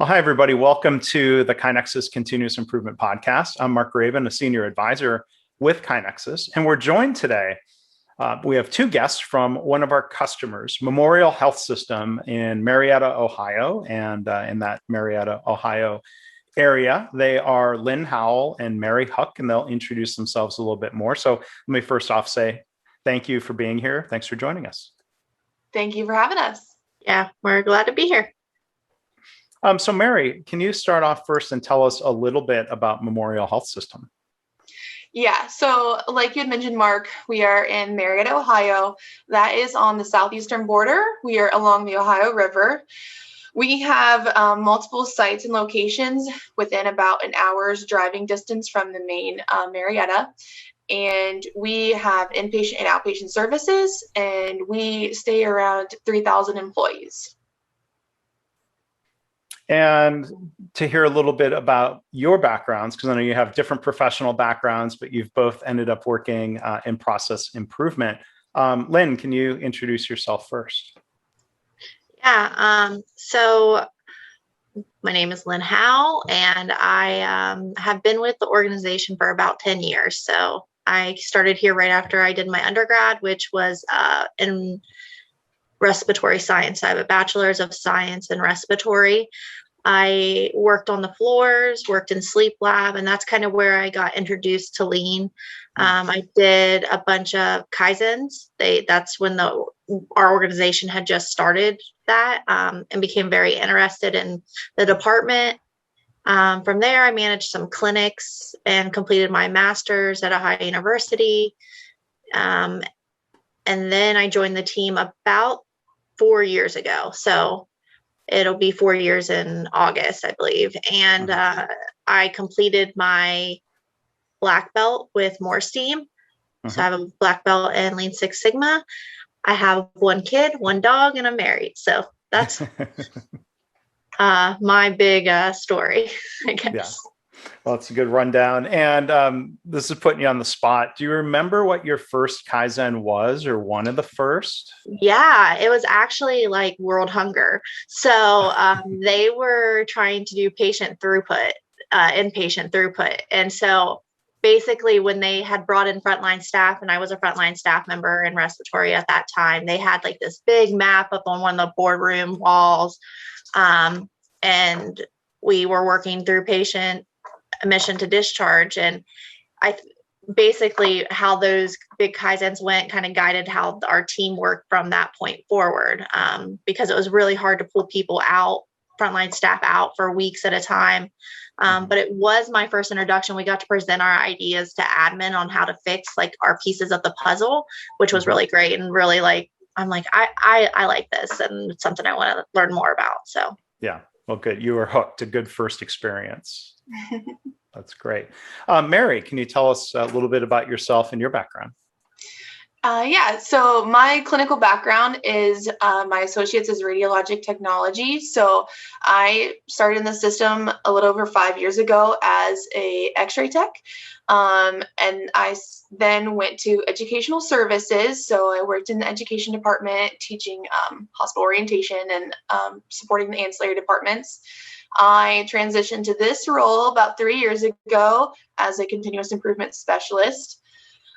Well, hi, everybody. Welcome to the KaiNexus Continuous Improvement Podcast. I'm Mark Raven, a senior advisor with KaiNexus, and we're joined today. We have two guests from one of our customers, Memorial Health System in Marietta, Ohio, and in that Marietta, Ohio area. They are Lynn Howell and Mary Huck, and they'll introduce themselves a little bit more. So let me first off say thank you for being here. Thanks for joining us. Thank you for having us. Yeah, we're glad to be here. So Mary, can you start off first and tell us a little bit about Memorial Health System? Yeah, so like you had mentioned, Mark, we are in Marietta, Ohio. That is on the southeastern border. We are along the Ohio River. We have multiple sites and locations within about an hour's driving distance from the main Marietta. And we have inpatient and outpatient services, and we stay around 3,000 employees. And to hear a little bit about your backgrounds, because I know you have different professional backgrounds, but you've both ended up working in process improvement. Lynn, can you introduce yourself first? Yeah, so my name is Lynn Howell, and I have been with the organization for about 10 years. So I started here right after I did my undergrad, which was in respiratory science. I have a bachelor's of science in respiratory. I worked on the floors, worked in sleep lab, and that's kind of where I got introduced to lean. I did a bunch of Kaizens. That's when our organization had just started that, and became very interested in the department. From there, I managed some clinics and completed my master's at a high university. And then I joined the team about 4 years ago. So it'll be 4 years in August, I believe. And I completed my black belt with more steam. So I have a black belt in Lean Six Sigma. I have one kid, one dog, and I'm married. So that's my big story, I guess. Yeah. Well, it's a good rundown. And this is putting you on the spot. Do you remember what your first Kaizen was, or one of the first? Yeah, it was actually like World Hunger. So they were trying to do patient throughput, inpatient throughput. And so basically when they had brought in frontline staff, and I was a frontline staff member in respiratory at that time, they had like this big map up on one of the boardroom walls. And we were working through patient admission to discharge. And basically how those big Kaizens went kind of guided how our team worked from that point forward, because it was really hard to pull people out, frontline staff out for weeks at a time. But it was my first introduction. We got to present our ideas to admin on how to fix like our pieces of the puzzle, which was really great. And really I'm like, I like this, and it's something I want to learn more about. So yeah. Well, good. You were hooked. A good first experience. That's great. Mary, can you tell us a little bit about yourself and your background? Yeah, so my clinical background is my associate's is radiologic technology. So I started in the system a little over 5 years ago as a X-ray tech. And I then went to educational services. So I worked in the education department, teaching hospital orientation and supporting the ancillary departments. I transitioned to this role about 3 years ago as a continuous improvement specialist.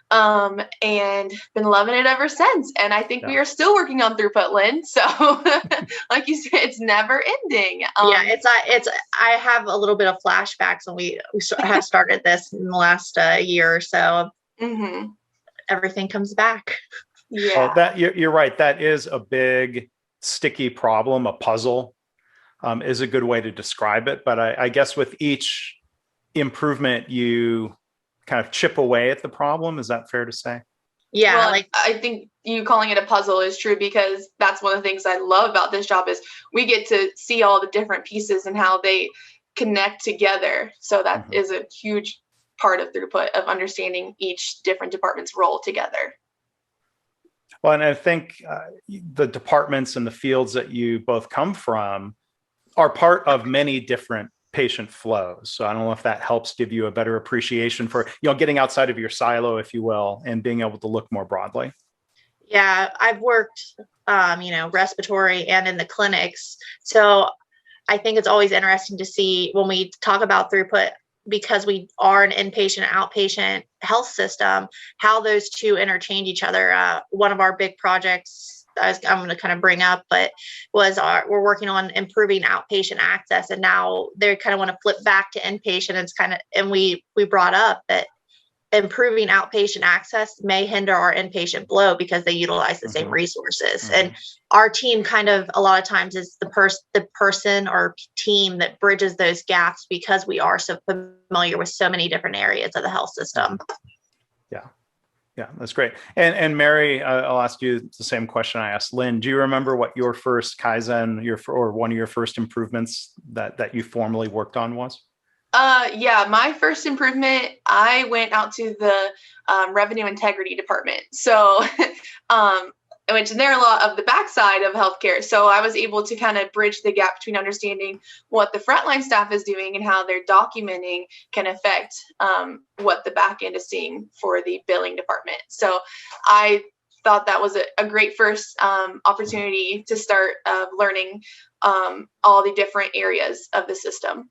And been loving it ever since. And I think we are still working on throughput, Lynn. So like you said, it's never ending. Yeah, I have a little bit of flashbacks when we have started this in the last year or so. Everything comes back. Yeah. Well, you're right. That is a big sticky problem. A puzzle is a good way to describe it. But I guess with each improvement, you kind of chip away at the problem. Is that fair to say? Yeah. Well, I think you calling it a puzzle is true, because that's one of the things I love about this job is we get to see all the different pieces and how they connect together. So that is a huge part of throughput, of understanding each different department's role together. Well, and I think the departments and the fields that you both come from are part of many different patient flows. So I don't know if that helps give you a better appreciation for, getting outside of your silo, if you will, and being able to look more broadly. Yeah, I've worked, respiratory and in the clinics. So I think it's always interesting to see when we talk about throughput, because we are an inpatient, outpatient health system, how those two interchange each other. One of our big projects I'm going to kind of bring up, but we're working on improving outpatient access, and now they kind of want to flip back to inpatient. And we brought up that improving outpatient access may hinder our inpatient flow because they utilize the same resources. And our team kind of a lot of times is the person or team that bridges those gaps because we are so familiar with so many different areas of the health system. Yeah, that's great. And Mary, I'll ask you the same question I asked Lynn. Do you remember what your first Kaizen, or one of your first improvements that you formally worked on was? Yeah, my first improvement, I went out to the revenue integrity department. So, which they're a lot of the backside of healthcare. So I was able to kind of bridge the gap between understanding what the frontline staff is doing and how they're documenting can affect what the back end is seeing for the billing department. So I thought that was a great first opportunity to start learning all the different areas of the system.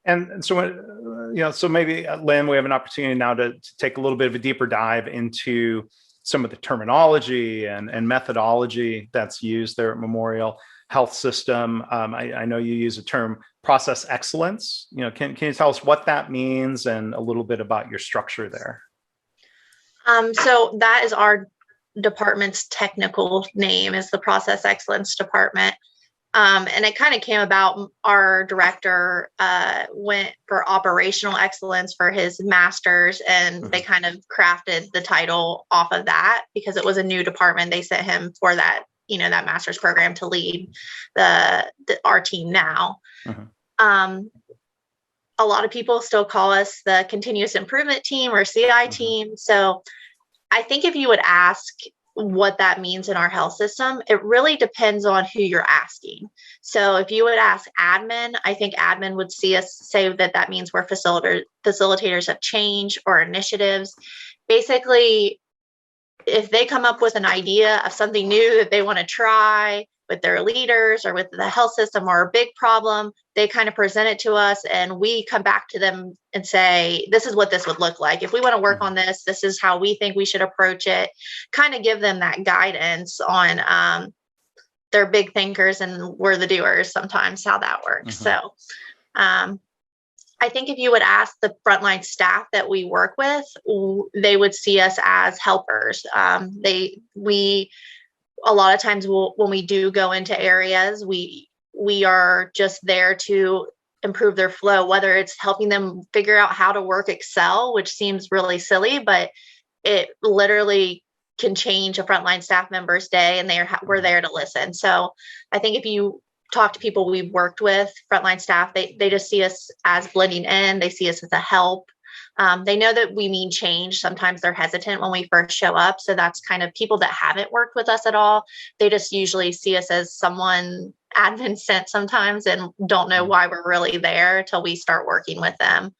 And so, so maybe Lynn, we have an opportunity now to take a little bit of a deeper dive into some of the terminology and methodology that's used there at Memorial Health System. I know you use the term process excellence. Can you tell us what that means and a little bit about your structure there? So that is our department's technical name, is the Process Excellence Department. And it kind of came about, our director went for operational excellence for his master's, and they kind of crafted the title off of that because it was a new department. They sent him for that, that master's program to lead our team now. A lot of people still call us the continuous improvement team or CI team. So I think if you would ask what that means in our health system, it really depends on who you're asking. So if you would ask admin, I think admin would say that means we're facilitators of change or initiatives. Basically, if they come up with an idea of something new that they want to try with their leaders or with the health system, or a big problem, they kind of present it to us, and we come back to them and say, this is what this would look like. If we want to work on this, this is how we think we should approach it. Kind of give them that guidance on they're big thinkers and we're the doers sometimes, how that works. So I think if you would ask the frontline staff that we work with, they would see us as helpers. A lot of times when we do go into areas, we are just there to improve their flow, whether it's helping them figure out how to work Excel, which seems really silly, but it literally can change a frontline staff member's day, and we're there to listen. So I think if you talk to people we've worked with, frontline staff, they just see us as blending in. They see us as a help. They know that we mean change. Sometimes they're hesitant when we first show up. So that's kind of people that haven't worked with us at all. They just usually see us as someone admin sent sometimes and don't know why we're really there till we start working with them.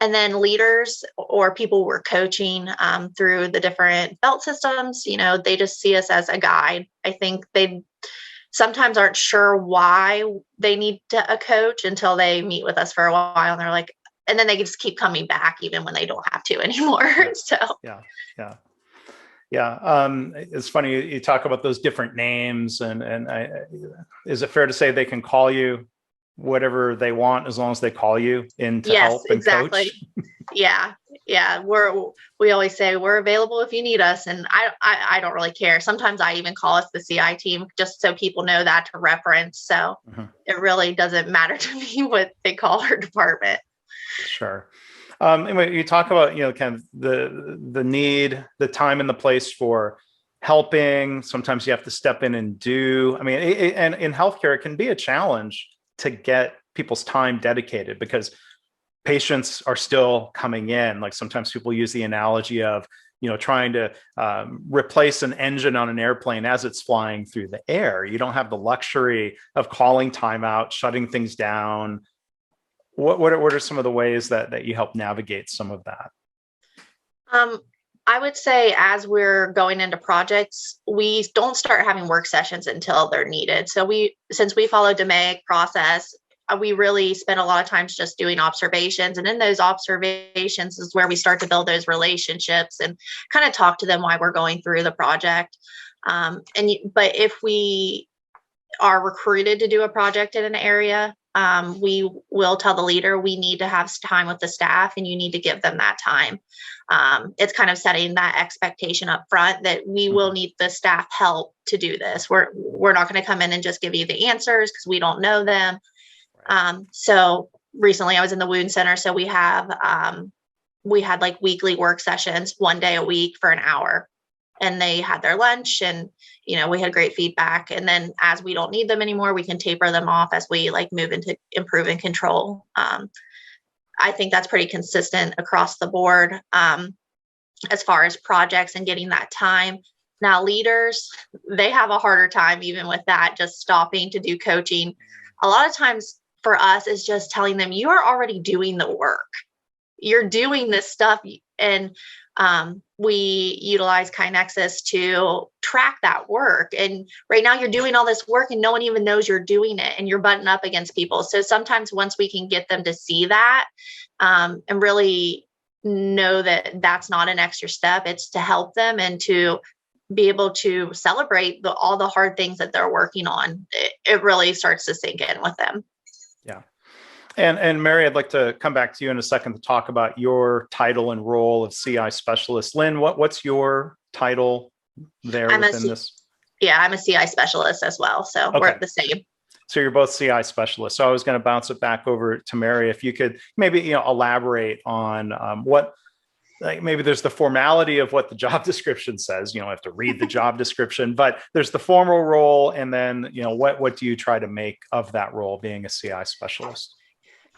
And then leaders or people we're coaching through the different belt systems, they just see us as a guide. I think they sometimes aren't sure why they need a coach until they meet with us for a while, and they're like, and then they just keep coming back even when they don't have to anymore. So it's funny you talk about those different names, and is it fair to say they can call you whatever they want as long as they call you in to help and coach? Yeah. We always say we're available if you need us, and I don't really care. Sometimes I even call us the CI team just so people know that to reference. So it really doesn't matter to me what they call our department. Sure. Anyway, you talk about, kind of the need, the time and the place for helping. Sometimes you have to step in and do. I mean, and in healthcare, it can be a challenge to get people's time dedicated because patients are still coming in. Like sometimes people use the analogy of, trying to replace an engine on an airplane as it's flying through the air. You don't have the luxury of calling timeout, shutting things down. What are some of the ways that you help navigate some of that? I would say as we're going into projects, we don't start having work sessions until they're needed. So since we follow DMAIC process, we really spend a lot of times just doing observations. And in those observations is where we start to build those relationships and kind of talk to them while we're going through the project. But if we are recruited to do a project in an area, we will tell the leader we need to have time with the staff and you need to give them that time. It's kind of setting that expectation up front that we will need the staff help to do this. We're not going to come in and just give you the answers because we don't know them. So recently I was in the wound center. So we had like weekly work sessions, 1 day a week for an hour, and they had their lunch and, we had great feedback. And then as we don't need them anymore, we can taper them off as we like move into improve and control. I think that's pretty consistent across the board as far as projects and getting that time. Now, leaders, they have a harder time even with that, just stopping to do coaching. A lot of times for us is just telling them you are already doing the work. You're doing this stuff. And we utilize KaiNexus to track that work. And right now you're doing all this work and no one even knows you're doing it and you're butting up against people. So sometimes once we can get them to see that and really know that that's not an extra step, it's to help them and to be able to celebrate all the hard things that they're working on. It really starts to sink in with them. Yeah. And Mary, I'd like to come back to you in a second to talk about your title and role of CI specialist. Lynn, what's your title there within this? Yeah, I'm a CI specialist as well. So we're the same. So you're both CI specialists. So I was going to bounce it back over to Mary. If you could maybe elaborate on what, like maybe there's the formality of what the job description says. You don't have to read the job description, but there's the formal role. And then, what do you try to make of that role being a CI specialist?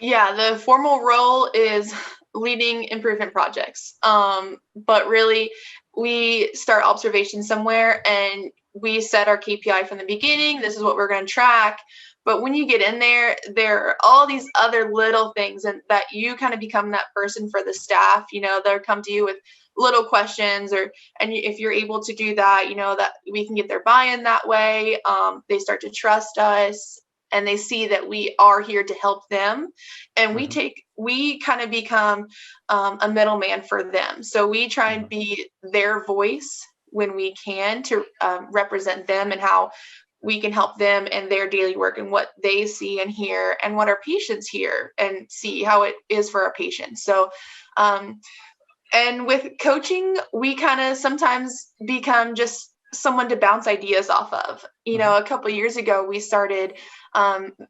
Yeah, the formal role is leading improvement projects. But really, we start observation somewhere and we set our KPI from the beginning. This is what we're going to track. But when you get in there, there are all these other little things and that you kind of become that person for the staff. They'll come to you with little questions and if you're able to do that, that we can get their buy-in that way. They start to trust us. And they see that we are here to help them. And we kind of become a middleman for them. So we try and be their voice when we can to represent them and how we can help them in their daily work and what they see and hear and what our patients hear and see how it is for our patients. So, and with coaching, we kind of sometimes become just someone to bounce ideas off of. A couple of years ago, we started,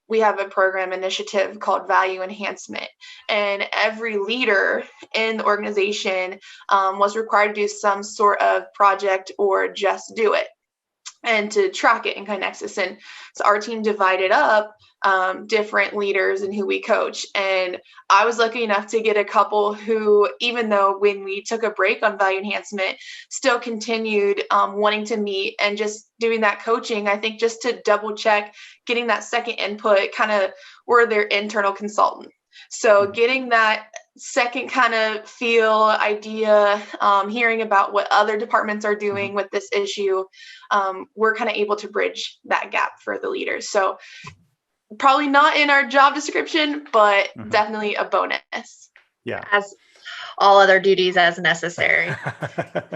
we have a program initiative called Value Enhancement, and every leader in the organization was required to do some sort of project or just do it and to track it in KaiNexus. And so our team divided up different leaders and who we coach. And I was lucky enough to get a couple who, even though when we took a break on value enhancement, still continued wanting to meet and just doing that coaching. I think just to double check, getting that second input, kind of were their internal consultant. So getting that second kind of feel, idea, hearing about what other departments are doing with this issue, we're kind of able to bridge that gap for the leaders. So probably not in our job description, but definitely a bonus. Yeah. As all other duties as necessary.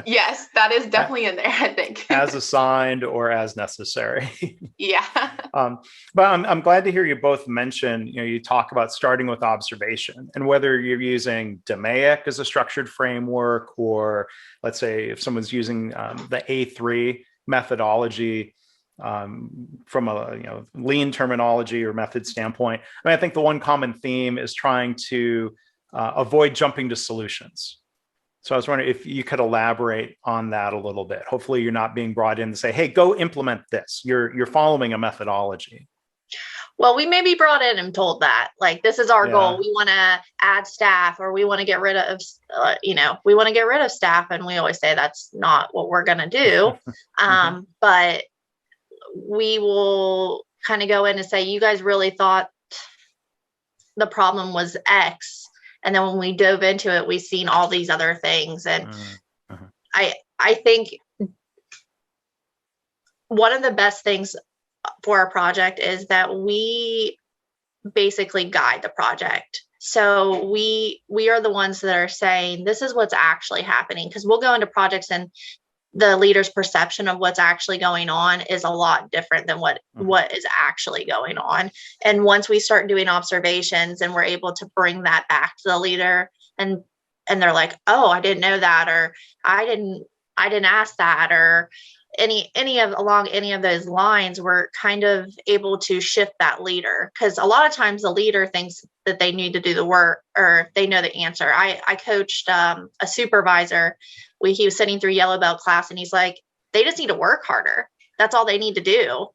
Yes, that is definitely in there, I think. As assigned or as necessary. Yeah. But I'm glad to hear you both mention, you talk about starting with observation and whether you're using DMAIC as a structured framework, or let's say if someone's using the A3 methodology from a lean terminology or method standpoint. I think the one common theme is trying to avoid jumping to solutions. So I was wondering if you could elaborate on that a little bit. Hopefully you're not being brought in to say, hey, go implement this. You're following a methodology. Well, we may be brought in and told that, like, this is our goal. We want to add staff, or we want to get rid of, we want to get rid of staff. And we always say that's not what we're going to do. But we will kind of go in and say, you guys really thought the problem was X. And then when we dove into it, we've seen all these other things. And I think one of the best things for our project is that we basically guide the project. So we are the ones that are saying, this is what's actually happening, because we'll go into projects and the leader's perception of what's actually going on is a lot different than what is actually going on. And once we start doing observations and we're able to bring that back to the leader, and they're like, oh, I didn't know that, or I didn't ask that, or along any of those lines, we're kind of able to shift that leader. Because a lot of times the leader thinks that they need to do the work or they know the answer. I coached a supervisor. He was sitting through yellow belt class, and he's like, they just need to work harder. That's all they need to do,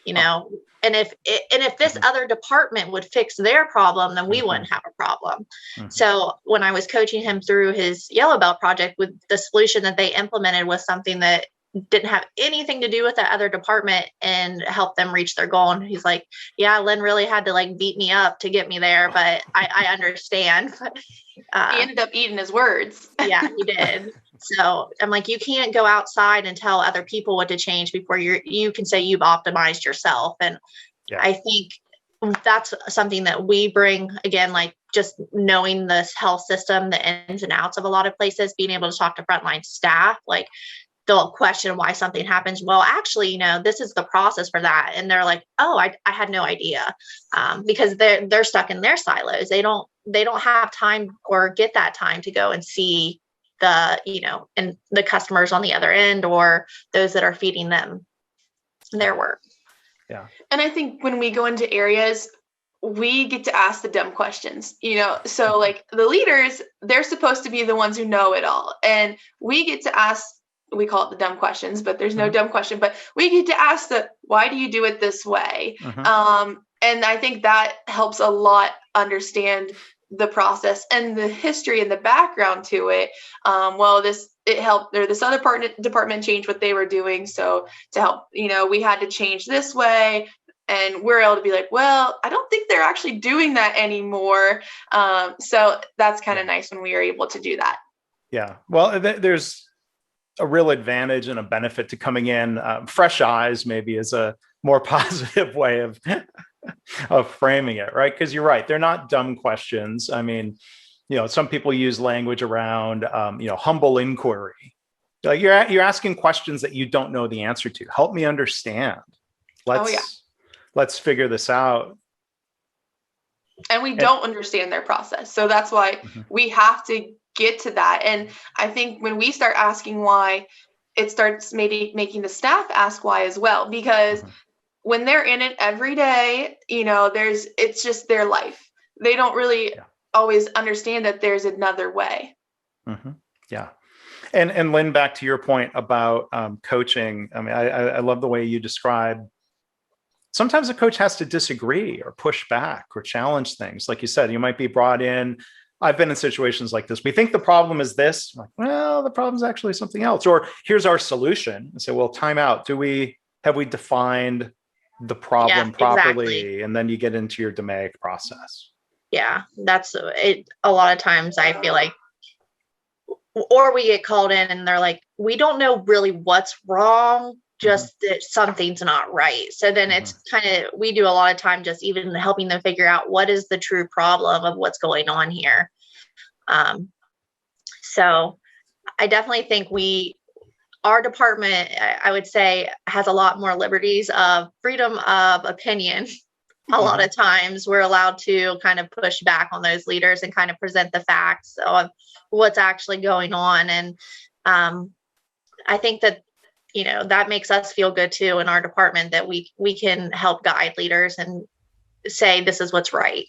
you know. And if this other department would fix their problem, then we wouldn't have a problem. So when I was coaching him through his yellow belt project, with the solution that they implemented was something that didn't have anything to do with that other department and help them reach their goal. And he's like, yeah, Lynn really had to like beat me up to get me there, but I understand. He ended up eating his words. Yeah, he did. So I'm like, you can't go outside and tell other people what to change before you can say you've optimized yourself. And I think that's something that we bring, again, like just knowing this health system, the ins and outs of a lot of places, being able to talk to frontline staff, like they'll question why something happens. Well, actually, you know, this is the process for that. And they're like, oh, I had no idea, because they're stuck in their silos. They don't have time or get that time to go and see and the customers on the other end or those that are feeding them their work. Yeah. And I think when we go into areas, we get to ask the dumb questions, you know, so like the leaders, they're supposed to be the ones who know it all. And we get to ask, we call it the dumb questions, but there's no dumb question, but we get to ask why do you do it this way? And I think that helps a lot understand the process and the history and the background to it. It helped, or this other department changed what they were doing. So to help, you know, we had to change this way, and we're able to be like, well, I don't think they're actually doing that anymore. So that's kind of nice when we are able to do that. Yeah. Well, there's a real advantage and a benefit to coming in fresh eyes, maybe, is a more positive way of framing it, right? Because you're right, they're not dumb questions. I mean, you know, some people use language around, humble inquiry. Like you're asking questions that you don't know the answer to. Help me understand. Let's figure this out. And we don't understand their process, so that's why we have to get to that. And I think when we start asking why, it starts maybe making the staff ask why as well, because when they're in it every day, you know, it's just their life. They don't really always understand that there's another way. Yeah. And Lynn, back to your point about coaching. I mean, I love the way you describe, sometimes a coach has to disagree or push back or challenge things. Like you said, you might be brought in. I've been in situations like this. We think the problem is this. Like, well, the problem is actually something else. Or here's our solution. And say, well, time out. Have we defined the problem properly? Exactly. And then you get into your DMAIC process. Yeah, that's it. A lot of times I feel like, or we get called in and they're like, we don't know really what's wrong, just that something's not right. So then it's kind of, we do a lot of time just even helping them figure out what is the true problem of what's going on here. So I definitely think our department, I would say, has a lot more liberties of freedom of opinion. A lot of times we're allowed to kind of push back on those leaders and kind of present the facts of what's actually going on. And I think that, you know, that makes us feel good too in our department, that we can help guide leaders and say, this is what's right.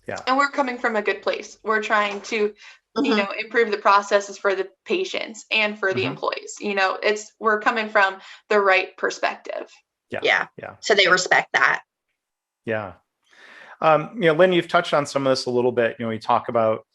Yeah. And we're coming from a good place. We're trying to, you know, improve the processes for the patients and for the employees. You know, we're coming from the right perspective. Yeah. So they respect that. Yeah. Lynn, you've touched on some of this a little bit. You know, we talk about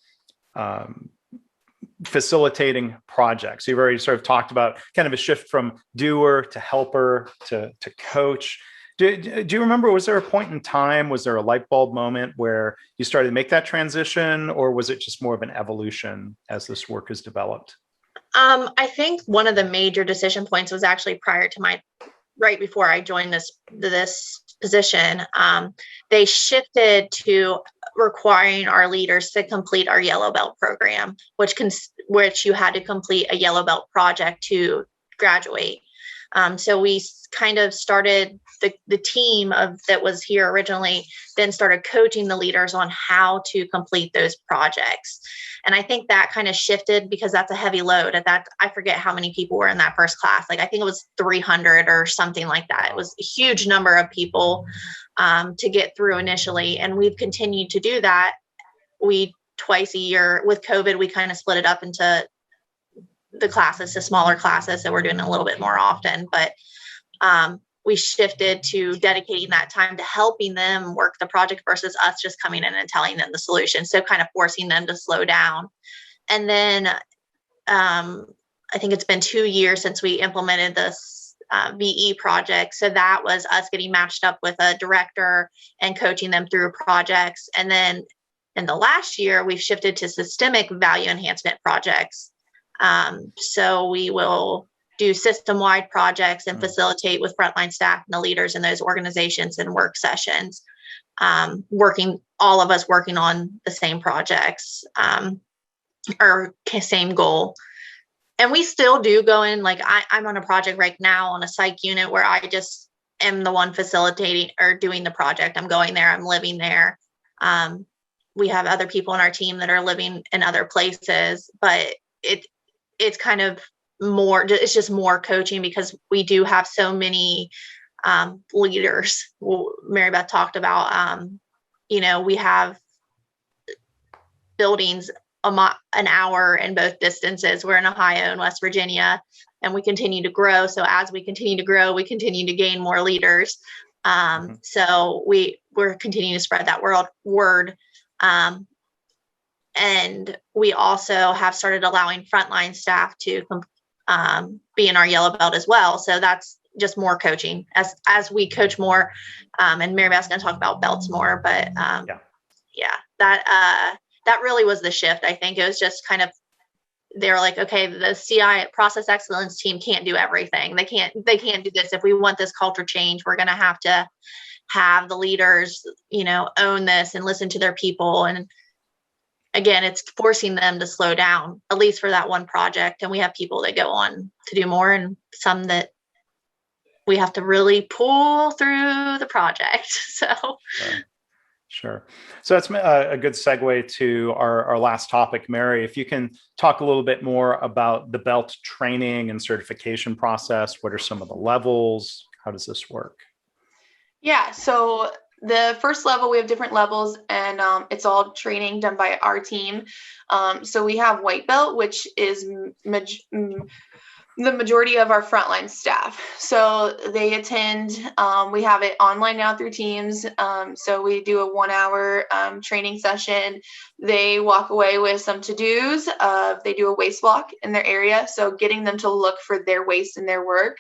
facilitating projects. You've already sort of talked about kind of a shift from doer to helper to coach. Do you remember, was there a point in time, was there a light bulb moment where you started to make that transition, or was it just more of an evolution as this work is developed? I think one of the major decision points was actually right before I joined this position. They shifted to requiring our leaders to complete our yellow belt program, which you had to complete a yellow belt project to graduate. So we kind of started the team that was here originally, then started coaching the leaders on how to complete those projects. And I think that kind of shifted because that's a heavy load at that. I forget how many people were in that first class. Like, I think it was 300 or something like that. It was a huge number of people to get through initially. And we've continued to do that. Twice a year with COVID, we kind of split it up into the classes to smaller classes. So we're doing it a little bit more often, but we shifted to dedicating that time to helping them work the project versus us just coming in and telling them the solution. So kind of forcing them to slow down. And then I think it's been 2 years since we implemented this VE project. So that was us getting matched up with a director and coaching them through projects. And then in the last year, we've shifted to systemic value enhancement projects. So we will do system-wide projects and facilitate with frontline staff and the leaders in those organizations and work sessions, all of us working on the same projects or same goal. And we still do go in, like I'm on a project right now on a psych unit where I just am the one facilitating or doing the project. I'm going there, I'm living there. We have other people in our team that are living in other places, but it's kind of more, it's just more coaching because we do have so many leaders. Mary Beth talked about, we have buildings an hour in both distances. We're in Ohio and West Virginia, and we continue to grow. So as we continue to grow, we continue to gain more leaders. So we're continuing to spread that word. And we also have started allowing frontline staff to be in our yellow belt as well. So that's just more coaching as we coach more. And Mary Beth's going to talk about belts more, but that really was the shift. I think it was just kind of, they were like, okay, the CI process excellence team can't do everything. They can't do this. If we want this culture change, we're going to have the leaders, own this and listen to their people. And again, it's forcing them to slow down, at least for that one project. And we have people that go on to do more and some that we have to really pull through the project. So. Sure. So that's a good segue to our last topic, Mary. If you can talk a little bit more about the belt training and certification process. What are some of the levels? How does this work? Yeah, so the first level, we have different levels, and it's all training done by our team. So we have white belt, which is the majority of our frontline staff. So they attend, we have it online now through Teams. So we do a 1 hour training session. They walk away with some to-dos. They do a waste walk in their area. So getting them to look for their waste in their work.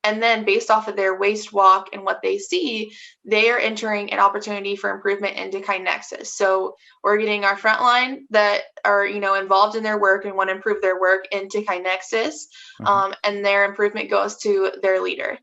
And then based off of their waste walk and what they see, they are entering an opportunity for improvement into KaiNexus. So we're getting our frontline that are, involved in their work and want to improve their work into KaiNexus, and their improvement goes to their leader.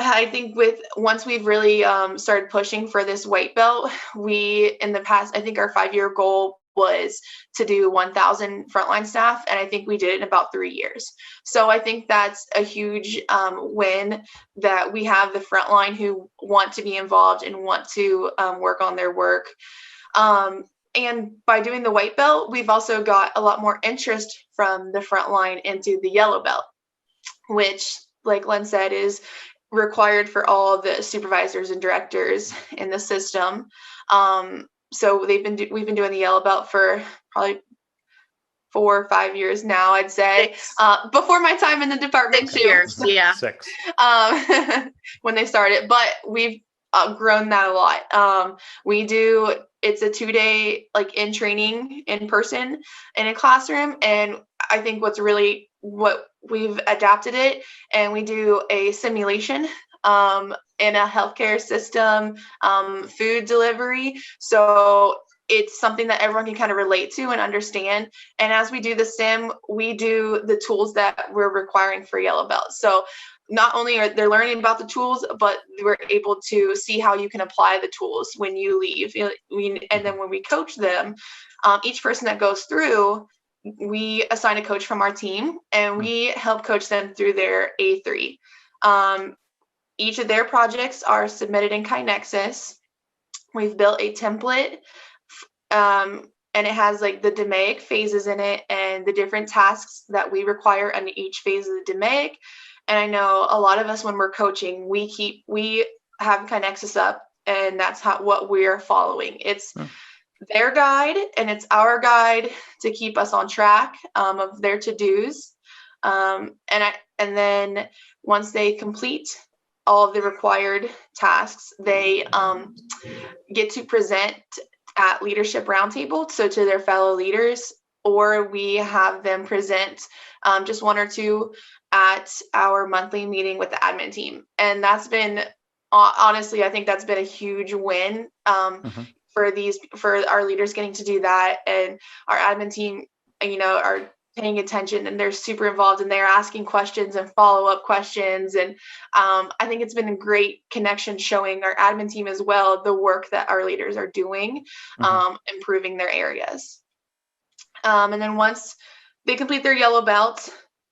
I think once we've really started pushing for this white belt, in the past, I think our 5-year goal was to do 1,000 frontline staff, and I think we did it in about 3 years. So I think that's a huge win that we have the frontline who want to be involved and want to work on their work. And by doing the white belt, we've also got a lot more interest from the frontline into the yellow belt, which, like Lynn said, is required for all the supervisors and directors in the system. So we've been doing the yellow belt for probably 4 or 5 years now, I'd say. Before my time in the department, 6 years, yeah. 6. When they started, but we've grown that a lot. It's a 2-day in training in person in a classroom, and I think what we've adapted it, and we do a simulation in a healthcare system, food delivery. So it's something that everyone can kind of relate to and understand. And as we do the sim, we do the tools that we're requiring for yellow belts. So not only are they learning about the tools, but we're able to see how you can apply the tools when you leave. And then when we coach them, each person that goes through, we assign a coach from our team, and we help coach them through their A3. Each of their projects are submitted in KaiNexus. We've built a template, and it has like the DMAIC phases in it and the different tasks that we require under each phase of the DMAIC. And I know a lot of us, when we're coaching, we have KaiNexus up, and that's what we're following. It's their guide and it's our guide to keep us on track of their to-dos. And then once they complete all of the required tasks, they get to present at leadership roundtable, so to their fellow leaders, or we have them present just one or two at our monthly meeting with the admin team. And that's been, honestly, I think that's been a huge win for our leaders getting to do that. And our admin team, are paying attention, and they're super involved, and they're asking questions and follow-up questions. And I think it's been a great connection, showing our admin team as well the work that our leaders are doing, improving their areas. And then once they complete their yellow belt,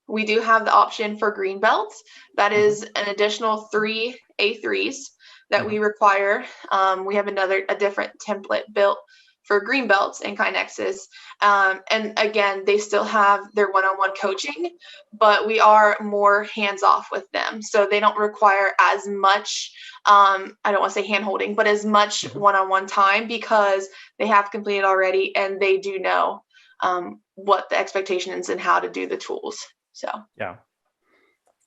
we do have the option for green belts. That is an additional 3 A3s that we require. We have a different template built for green belts in KaiNexus. And again, they still have their one-on-one coaching, but we are more hands-off with them. So they don't require as much, I don't want to say hand-holding, but as much one-on-one time, because they have completed already, and they do know what the expectation is and how to do the tools. So yeah,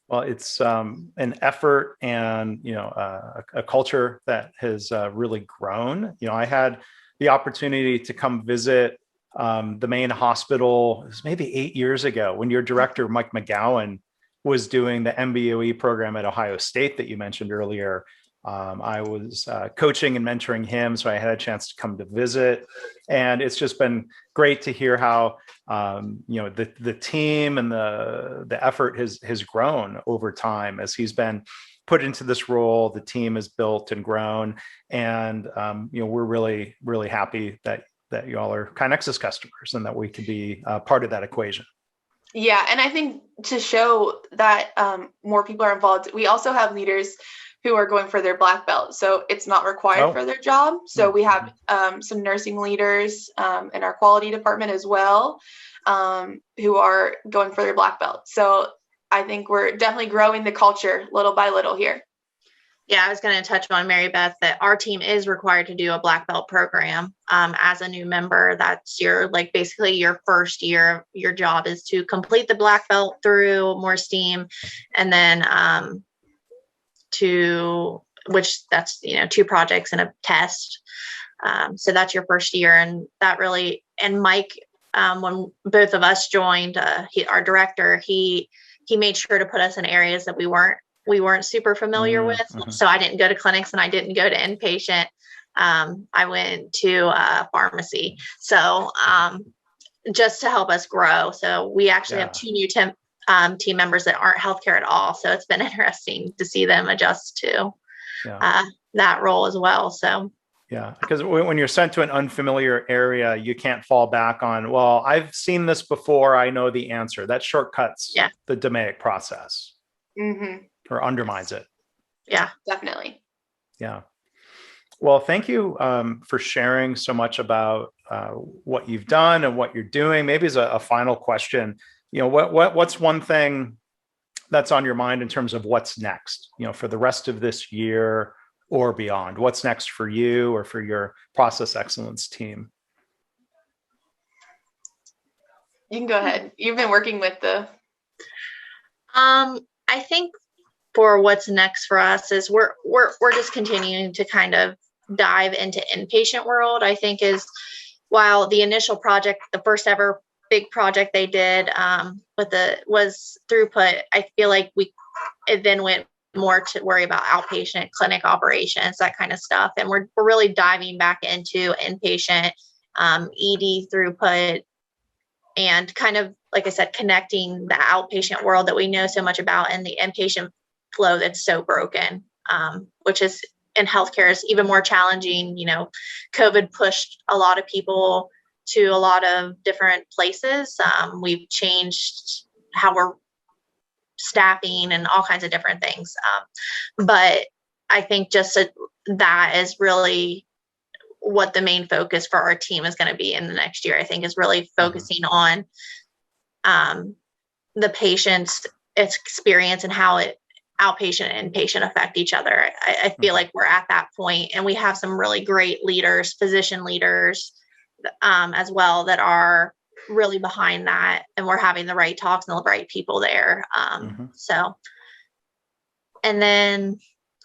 well, it's an effort and a culture that has really grown. I had the opportunity to come visit the main hospital. It was maybe 8 years ago, when your director Mike McGowan was doing the MBOE program at Ohio State that you mentioned earlier. I was coaching and mentoring him, so I had a chance to come to visit, and it's just been great to hear how the team and the effort has grown over time as he's been put into this role. The team has built and grown, and we're really, really happy that y'all are KaiNexus customers and that we can be part of that equation. Yeah, and I think to show that more people are involved, we also have leaders who are going for their black belt. So it's not required for their job. So we have some nursing leaders in our quality department as well, who are going for their black belt. So I think we're definitely growing the culture little by little here. Yeah, I was going to touch on Mary Beth, that our team is required to do a black belt program as a new member. That's basically your first year. Your job is to complete the black belt through more STEAM, and then that's 2 projects and a test. So that's your first year, and and Mike, when both of us joined, our director, he made sure to put us in areas that we weren't super familiar with. So I didn't go to clinics, and I didn't go to inpatient. I went to pharmacy. So just to help us grow. So we actually have 2 new team members that aren't healthcare at all. So it's been interesting to see them adjust to that role as well. So yeah, because when you're sent to an unfamiliar area, you can't fall back on, well, I've seen this before, I know the answer. That shortcuts the DMAIC process or undermines it. Yeah, definitely. Yeah. Well, thank you for sharing so much about what you've done and what you're doing. Maybe as a final question, what's one thing that's on your mind in terms of what's next, for the rest of this year or beyond? What's next for you or for your process excellence team? You can go ahead. You've been working with the. I think for what's next for us is we're just continuing to kind of dive into inpatient world. I think while the initial project, the first ever big project they did was throughput, I feel like it then went more to worry about outpatient clinic operations, that kind of stuff. And we're really diving back into inpatient ED throughput, and kind of, like I said, connecting the outpatient world that we know so much about and the inpatient flow that's so broken, which is in healthcare is even more challenging. COVID pushed a lot of people to a lot of different places. We've changed how we're staffing and all kinds of different things. But I think just that is really what the main focus for our team is going to be in the next year. I think is really focusing on the patient's experience and how outpatient and inpatient affect each other. I feel like we're at that point, and we have some really great leaders, physician leaders, as well, that are really behind that, and we're having the right talks and the right people there. So, and then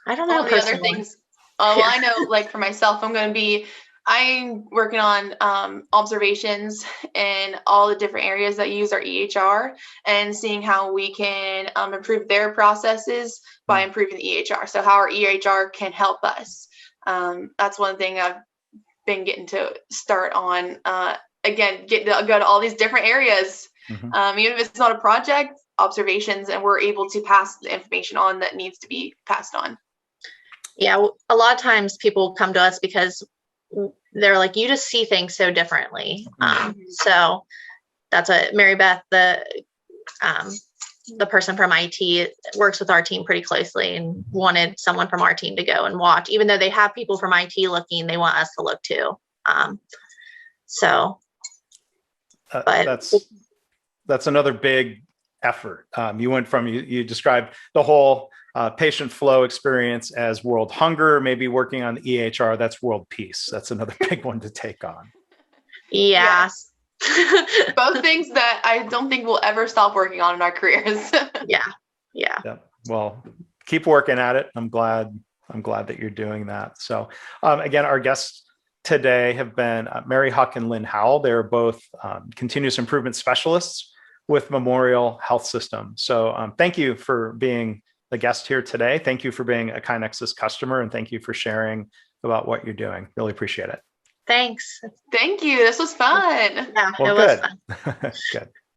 I don't know all the other things. Well, I know, like for myself, I'm working on observations in all the different areas that use our EHR and seeing how we can improve their processes by improving the EHR. So how our EHR can help us. That's one thing I've been getting to start on. Again, go to all these different areas, even if it's not a project, observations, and we're able to pass the information on that needs to be passed on. Yeah, a lot of times people come to us because they're like, you just see things so differently. So that's what Mary Beth, the person from IT, works with our team pretty closely, and wanted someone from our team to go and watch. Even though they have people from IT looking, they want us to look too. That's another big effort. You went from, you described the whole patient flow experience as world hunger, maybe working on the EHR, that's world peace. That's another big one to take on. Yes. Both things that I don't think we'll ever stop working on in our careers. Yeah. Well, keep working at it. I'm glad that you're doing that. So again, our guests today have been Mary Huck and Lynn Howell. They're both continuous improvement specialists with Memorial Health System. So thank you for being the guest here today. Thank you for being a KaiNexus customer, and thank you for sharing about what you're doing. Really appreciate it. Thanks. Thank you. This was fun. Yeah, well, it was fun. Good.